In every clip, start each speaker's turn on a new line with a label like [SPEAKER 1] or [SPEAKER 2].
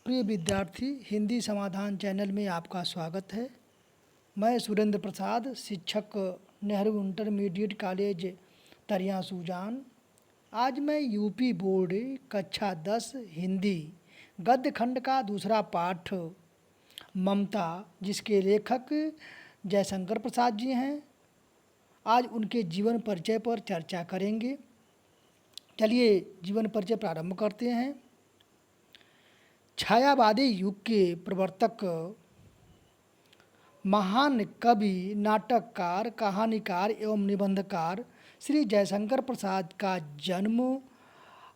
[SPEAKER 1] प्रिय विद्यार्थी, हिंदी समाधान चैनल में आपका स्वागत है। मैं सुरेंद्र प्रसाद, शिक्षक, नेहरू इंटरमीडिएट कॉलेज, तरियां सूजान। आज मैं यूपी बोर्ड कक्षा 10 हिंदी गद्य खंड का दूसरा पाठ ममता, जिसके लेखक जयशंकर प्रसाद जी हैं, आज उनके जीवन परिचय पर चर्चा करेंगे। चलिए जीवन परिचय प्रारंभ करते हैं। छायावादी युग के प्रवर्तक, महान कवि, नाटककार, कहानीकार एवं निबंधकार श्री जयशंकर प्रसाद का जन्म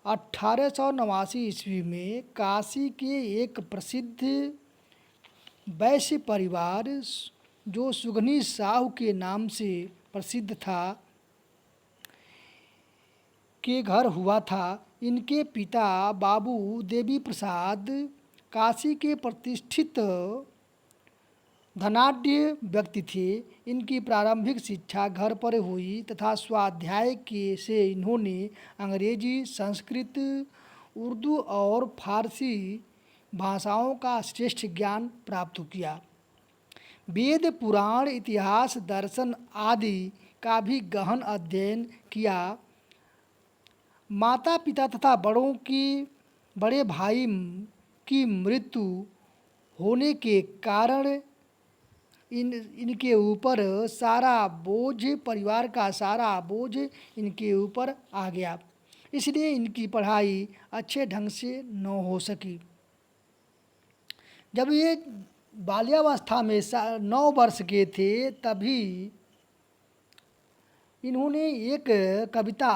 [SPEAKER 1] 1889 ईस्वी में काशी के एक प्रसिद्ध वैश्य परिवार जो सुगनी साहू के नाम से प्रसिद्ध था के घर हुआ था। इनके पिता बाबू देवी प्रसाद काशी के प्रतिष्ठित धनाढ्य व्यक्ति थे। इनकी प्रारंभिक शिक्षा घर पर हुई तथा स्वाध्याय के से इन्होंने अंग्रेजी, संस्कृत, उर्दू और फारसी भाषाओं का श्रेष्ठ ज्ञान प्राप्त किया। वेद, पुराण, इतिहास, दर्शन आदि का भी गहन अध्ययन किया। माता पिता तथा बड़े भाई की मृत्यु होने के कारण इनके ऊपर परिवार का सारा बोझ इनके ऊपर आ गया। इसलिए इनकी पढ़ाई अच्छे ढंग से न हो सकी। जब ये बाल्यावस्था में 9 वर्ष के थे तभी इन्होंने एक कविता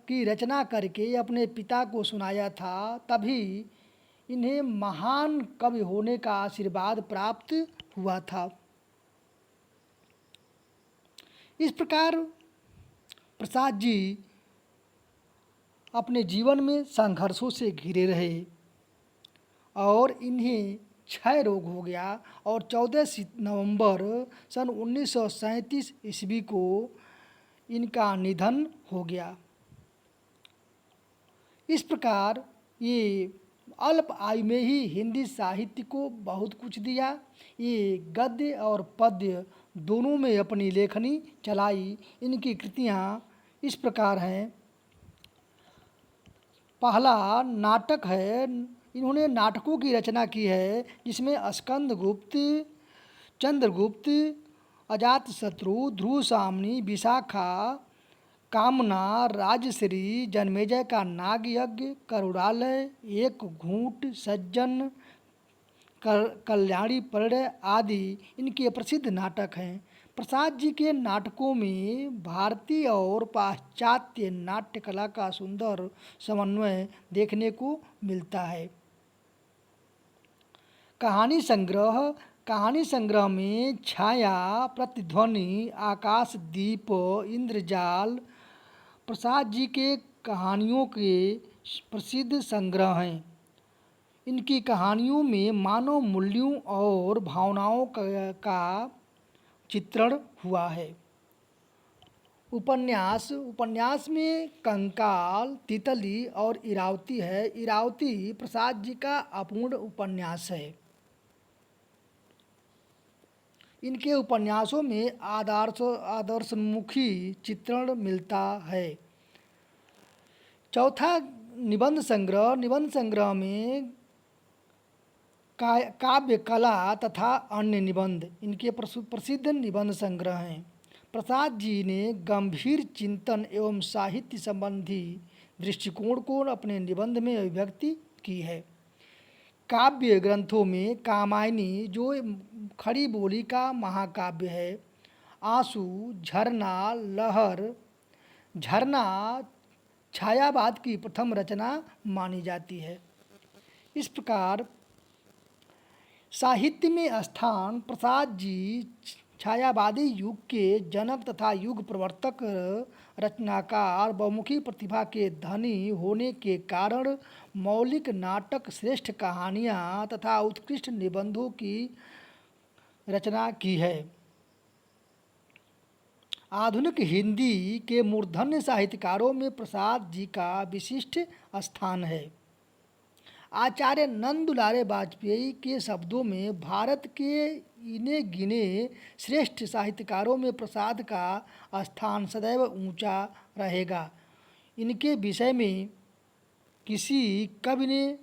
[SPEAKER 1] की रचना करके अपने पिता को सुनाया था। तभी इन्हें महान कवि होने का आशीर्वाद प्राप्त हुआ था। इस प्रकार प्रसाद जी अपने जीवन में संघर्षों से घिरे रहे और इन्हें क्षय रोग हो गया और 14 नवंबर सन 1937 ईस्वी को इनका निधन हो गया। इस प्रकार ये अल्प आयु में ही हिंदी साहित्य को बहुत कुछ दिया। ये गद्य और पद्य दोनों में अपनी लेखनी चलाई। इनकी कृतियाँ इस प्रकार हैं। पहला नाटक है। इन्होंने नाटकों की रचना की है जिसमें स्कंदगुप्त, चंद्रगुप्त, अजातशत्रु, ध्रुव सामनी, विशाखा, कामना, राजश्री, जन्मेजय का नागयज्ञ, करुणालय, एक घूंट, सज्जन, कल्याणी परिणय आदि इनके प्रसिद्ध नाटक हैं। प्रसाद जी के नाटकों में भारतीय और पाश्चात्य नाट्य कला का सुंदर समन्वय देखने को मिलता है। कहानी संग्रह में छाया, प्रतिध्वनि, आकाशदीप, इंद्रजाल प्रसाद जी के कहानियों के प्रसिद्ध संग्रह हैं। इनकी कहानियों में मानव मूल्यों और भावनाओं का चित्रण हुआ है। उपन्यास में कंकाल, तितली और इरावती है। इरावती प्रसाद जी का अपूर्ण उपन्यास है। इनके उपन्यासों में आदर्शमुखी चित्रण मिलता है। चौथा निबंध संग्रह में काव्य कला तथा अन्य निबंध इनके प्रसिद्ध निबंध संग्रह हैं। प्रसाद जी ने गंभीर चिंतन एवं साहित्य संबंधी दृष्टिकोण को अपने निबंध में अभिव्यक्ति की है। काव्य ग्रंथों में कामायनी जो खड़ी बोली का महाकाव्य है, आंसू, झरना, लहर, झरना छायावाद की प्रथम रचना मानी जाती है। इस प्रकार साहित्य में स्थान प्रसाद जी छायावादी युग के जनक तथा युग प्रवर्तक, रचनाकार, बहुमुखी प्रतिभा के धनी होने के कारण मौलिक नाटक, श्रेष्ठ कहानियाँ तथा उत्कृष्ट निबंधों की रचना की है। आधुनिक हिंदी के मूर्धन्य साहित्यकारों में प्रसाद जी का विशिष्ट स्थान है। आचार्य नंद दुलारे वाजपेयी के शब्दों में भारत के इन्हें गिने श्रेष्ठ साहित्यकारों में प्रसाद का स्थान सदैव ऊंचा रहेगा। इनके विषय में किसी कवि ने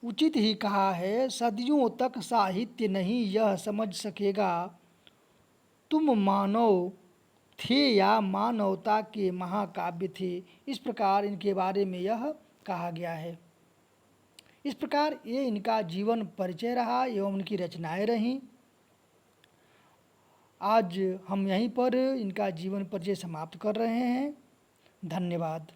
[SPEAKER 1] उचित ही कहा है, सदियों तक साहित्य नहीं यह समझ सकेगा तुम मानव थे या मानवता के महाकाव्य थे। इस प्रकार इनके बारे में यह कहा गया है। इस प्रकार ये इनका जीवन परिचय रहा एवं उनकी रचनाएं रहीं। आज हम यहीं पर इनका जीवन परिचय समाप्त कर रहे हैं। धन्यवाद।